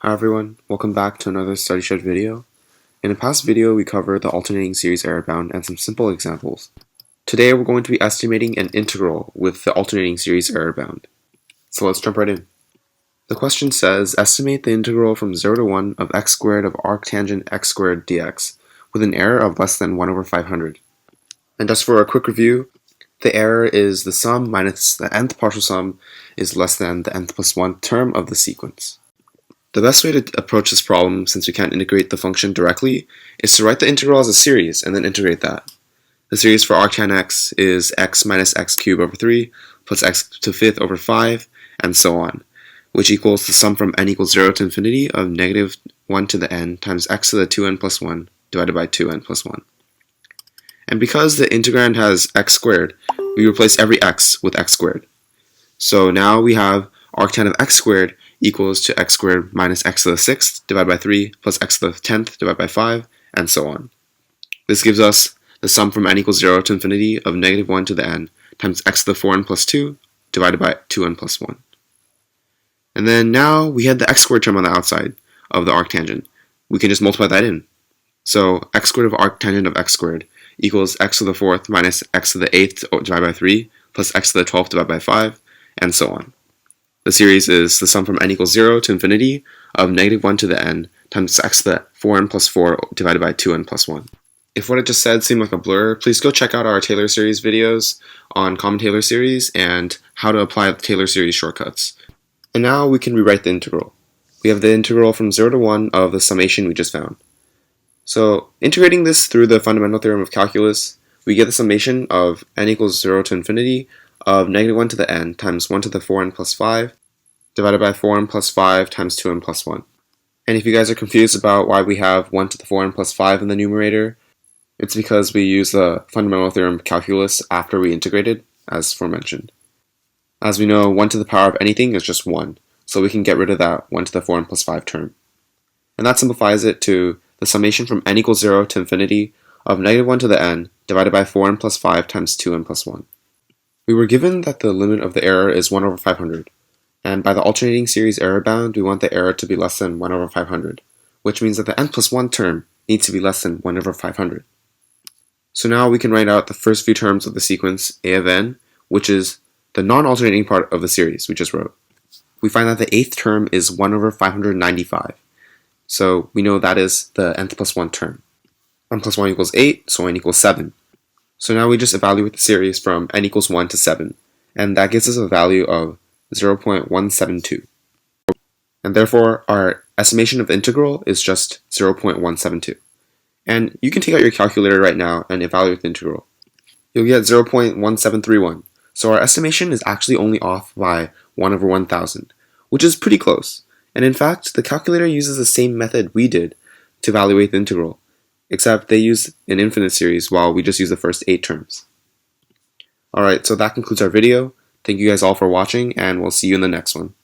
Hi everyone, welcome back to another study shed video. In a past video we covered the alternating series error bound and some simple examples. Today we're going to be estimating an integral with the alternating series error bound. So let's jump right in. The question says, estimate the integral from 0 to 1 of x squared of arctangent x squared dx with an error of less than 1 over 500. And just for a quick review, the error is the sum minus the nth partial sum is less than the nth plus 1 term of the sequence. The best way to approach this problem, since we can't integrate the function directly, is to write the integral as a series and then integrate that. The series for arctan x is x minus x cubed over 3 plus x to the 5th over 5, and so on, which equals the sum from n equals 0 to infinity of negative 1 to the n times x to the 2n plus 1 divided by 2n plus 1. And because the integrand has x squared, we replace every x with x squared. So now we have arctan of x squared equals to x squared minus x to the 6th divided by 3 plus x to the 10th divided by 5, and so on. This gives us the sum from n equals 0 to infinity of negative 1 to the n times x to the 4n plus 2 divided by 2n plus 1. And then now we had the x squared term on the outside of the arctangent. We can just multiply that in. So x squared of arctangent of x squared equals x to the 4th minus x to the 8th divided by 3 plus x to the 12th divided by 5, and so on. The series is the sum from n equals 0 to infinity of negative 1 to the n times x to the 4n plus 4 divided by 2n plus 1. If what I just said seemed like a blur, please go check out our Taylor series videos on common Taylor series and how to apply the Taylor series shortcuts. And now we can rewrite the integral. We have the integral from 0 to 1 of the summation we just found. So integrating this through the fundamental theorem of calculus, we get the summation of n equals 0 to infinity of negative 1 to the n times 1 to the 4n plus 5 divided by 4n plus 5 times 2n plus 1. And if you guys are confused about why we have 1 to the 4n plus 5 in the numerator, it's because we use the fundamental theorem of calculus after we integrated, as aforementioned. As we know, 1 to the power of anything is just 1, so we can get rid of that 1 to the 4n plus 5 term. And that simplifies it to the summation from n equals 0 to infinity of negative 1 to the n divided by 4n plus 5 times 2n plus 1. We were given that the limit of the error is 1 over 500, and by the alternating series error bound, we want the error to be less than 1 over 500, which means that the n plus 1 term needs to be less than 1 over 500. So now we can write out the first few terms of the sequence a of n, which is the non-alternating part of the series we just wrote. We find that the 8th term is 1 over 595, so we know that is the nth plus 1 term. n plus 1 equals 8, so n equals 7. So now we just evaluate the series from n equals 1 to 7, and that gives us a value of 0.172. And therefore, our estimation of the integral is just 0.172. And you can take out your calculator right now and evaluate the integral. You'll get 0.1731. So our estimation is actually only off by 1 over 1000, which is pretty close. And in fact, the calculator uses the same method we did to evaluate the integral, except they use an infinite series while we just use the first 8 terms. Alright, so that concludes our video. Thank you guys all for watching, and we'll see you in the next one.